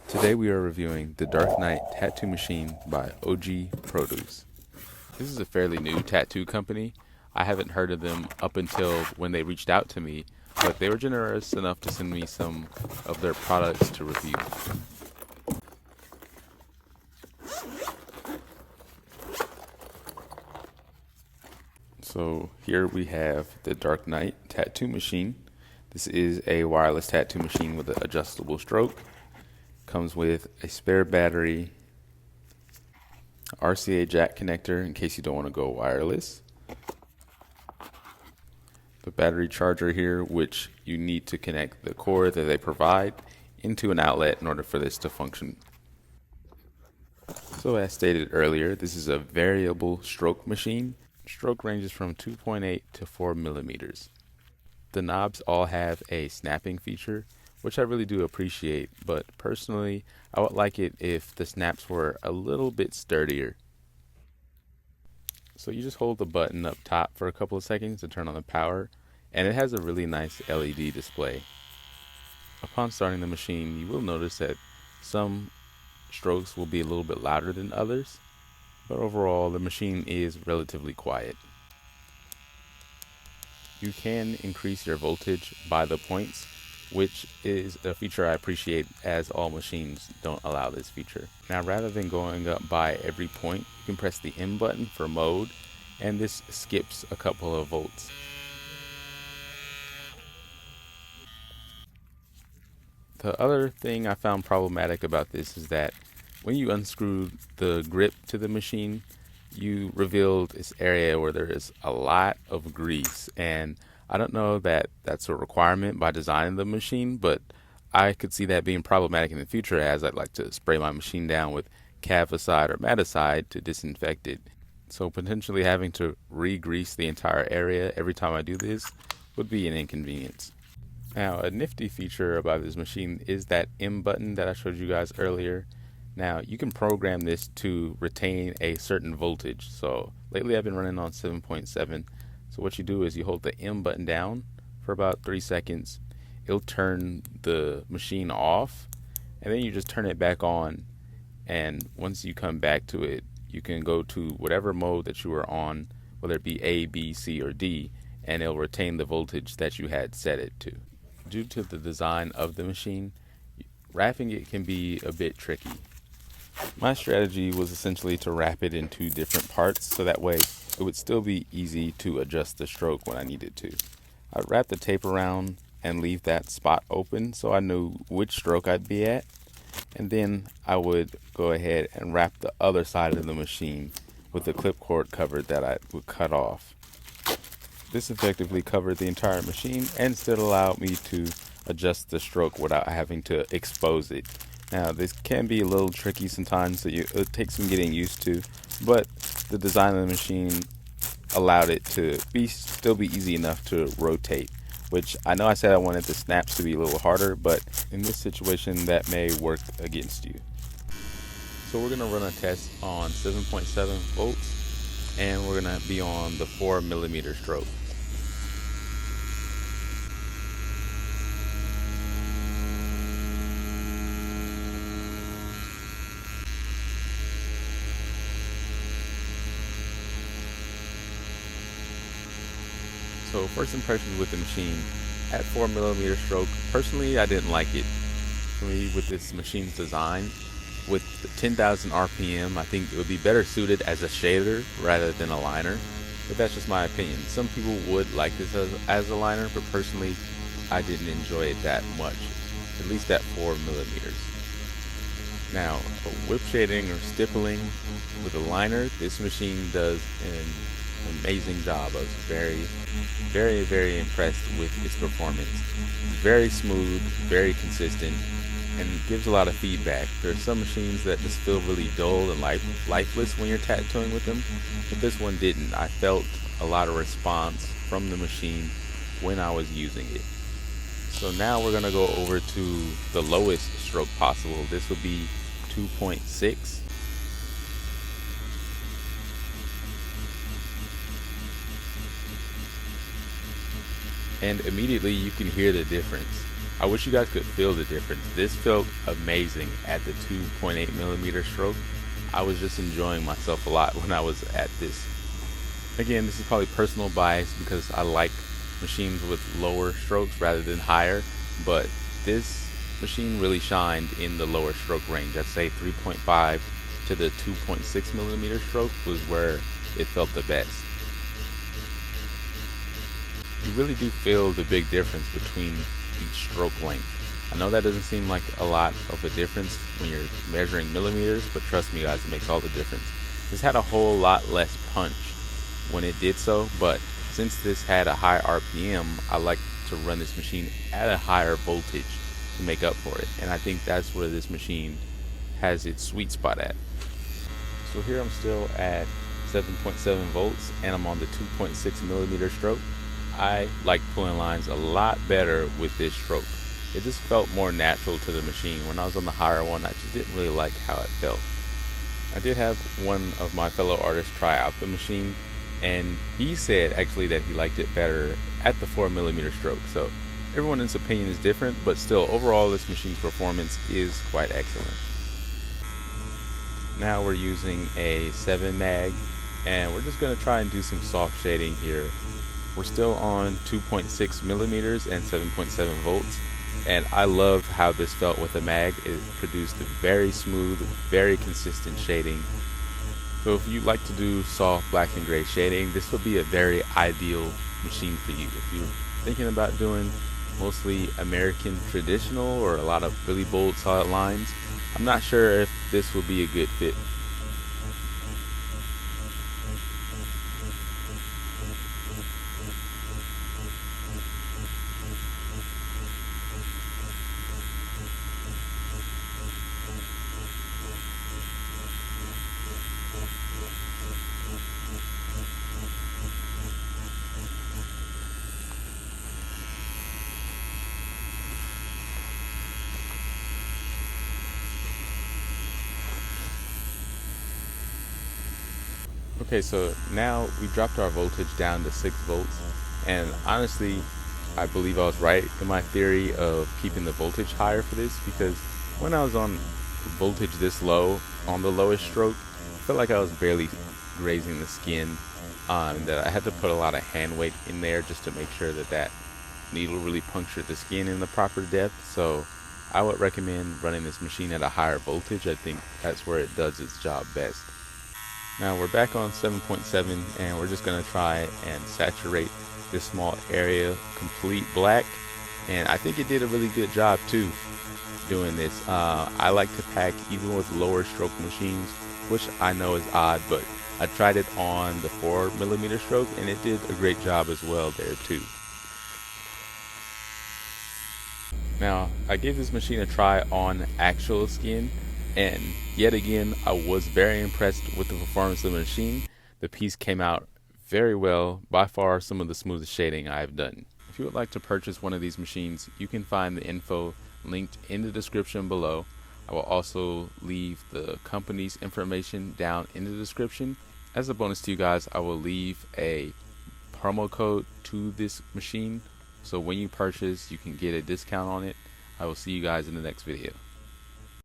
Today we are reviewing The Dark Knight Tattoo Machine by OG Produce. This is a fairly new tattoo company. I haven't heard of them up until when they reached out to me, but they were generous enough to send me some of their products to review. So here we have the Dark Knight Tattoo Machine. This is a wireless tattoo machine with an adjustable stroke. Comes with a spare battery, RCA jack connector in case you don't want to go wireless. The battery charger here, which you need to connect the cord that they provide into an outlet in order for this to function. So as stated earlier, this is a variable stroke machine. Stroke ranges from 2.8 to 4 millimeters. The knobs all have a snapping feature, which I really do appreciate, but personally, I would like it if the snaps were a little bit sturdier. So you just hold the button up top for a couple of seconds to turn on the power, and it has a really nice LED display. Upon starting the machine, you will notice that some strokes will be a little bit louder than others, but overall the machine is relatively quiet. You can increase your voltage by the points, which is a feature I appreciate, as all machines don't allow this feature. Now, rather than going up by every point, you can press the M button for mode, and this skips a couple of volts. The other thing I found problematic about this is that when you unscrew the grip to the machine, you revealed this area where there is a lot of grease, and I don't know that that's a requirement by designing the machine, but I could see that being problematic in the future, as I'd like to spray my machine down with Cavicide or Maticide to disinfect it. So potentially having to re-grease the entire area every time I do this would be an inconvenience. Now, a nifty feature about this machine is that M button that I showed you guys earlier. Now, you can program this to retain a certain voltage. So lately I've been running on 7.7. So what you do is you hold the M button down for about 3 seconds. It'll turn the machine off, and then you just turn it back on. And once you come back to it, you can go to whatever mode that you were on, whether it be A, B, C, or D, and it'll retain the voltage that you had set it to. Due to the design of the machine, wrapping it can be a bit tricky. My strategy was essentially to wrap it in 2 different parts, so that way it would still be easy to adjust the stroke when I needed to. I'd wrap the tape around and leave that spot open so I knew which stroke I'd be at, and then I would go ahead and wrap the other side of the machine with the clip cord cover that I would cut off. This effectively covered the entire machine and still allowed me to adjust the stroke without having to expose it. Now, this can be a little tricky sometimes, so it takes some getting used to, but the design of the machine allowed it to still be easy enough to rotate, which I know I said I wanted the snaps to be a little harder, but in this situation that may work against you. So we're going to run a test on 7.7 volts, and we're going to be on the 4 millimeter stroke. So first impressions with the machine at 4 millimeter stroke. Personally, I didn't like it. For me, with this machine's design, with 10,000 RPM, I think it would be better suited as a shader rather than a liner. But that's just my opinion. Some people would like this as a liner, but personally, I didn't enjoy it that much. At least at 4 millimeters. Now, for whip shading or stippling with a liner, this machine does an amazing job. I was very impressed with its performance. Very smooth, very consistent, and gives a lot of feedback. There are some machines that just feel really dull and lifeless when you're tattooing with them, but this one didn't. I felt a lot of response from the machine when I was using it. So now we're going to go over to the lowest stroke possible. This would be 2.6. And immediately you can hear the difference. I wish you guys could feel the difference. This felt amazing at the 2.8 millimeter stroke. I was just enjoying myself a lot when I was at this. Again, this is probably personal bias because I like machines with lower strokes rather than higher, but this machine really shined in the lower stroke range. I'd say 3.5 to the 2.6 millimeter stroke was where it felt the best. You really do feel the big difference between each stroke length. I know that doesn't seem like a lot of a difference when you're measuring millimeters, but trust me guys, it makes all the difference. This had a whole lot less punch when it did so, but since this had a high RPM, I like to run this machine at a higher voltage to make up for it, and I think that's where this machine has its sweet spot at. So here I'm still at 7.7 volts and I'm on the 2.6 millimeter stroke. I like pulling lines a lot better with this stroke. It just felt more natural to the machine. When I was on the higher one, I just didn't really like how it felt. I did have one of my fellow artists try out the machine, and he said actually that he liked it better at the 4 millimeter stroke. So everyone's opinion is different, but still overall this machine's performance is quite excellent. Now we're using a 7 mag, and we're just going to try and do some soft shading here. We're still on 2.6 millimeters and 7.7 volts, and I love how this felt with the mag. It produced a very smooth, very consistent shading. So if you like to do soft black and gray shading, this would be a very ideal machine for you. If you're thinking about doing mostly American traditional or a lot of really bold solid lines, I'm not sure if this will be a good fit. Okay, so now we dropped our voltage down to 6 volts, and honestly, I believe I was right in my theory of keeping the voltage higher for this, because when I was on voltage this low, on the lowest stroke, I felt like I was barely grazing the skin, and that I had to put a lot of hand weight in there just to make sure that that needle really punctured the skin in the proper depth. So I would recommend running this machine at a higher voltage. I think that's where it does its job best. Now we're back on 7.7, and we're just going to try and saturate this small area complete black, and I think it did a really good job too doing this. I like to pack even with lower stroke machines, which I know is odd, but I tried it on the 4 millimeter stroke and it did a great job as well there too. Now I gave this machine a try on actual skin, and yet again, I was very impressed with the performance of the machine. The piece came out very well, by far some of the smoothest shading I've done. If you would like to purchase one of these machines, you can find the info linked in the description below. I will also leave the company's information down in the description. As a bonus to you guys, I will leave a promo code to this machine, so when you purchase, you can get a discount on it. I will see you guys in the next video.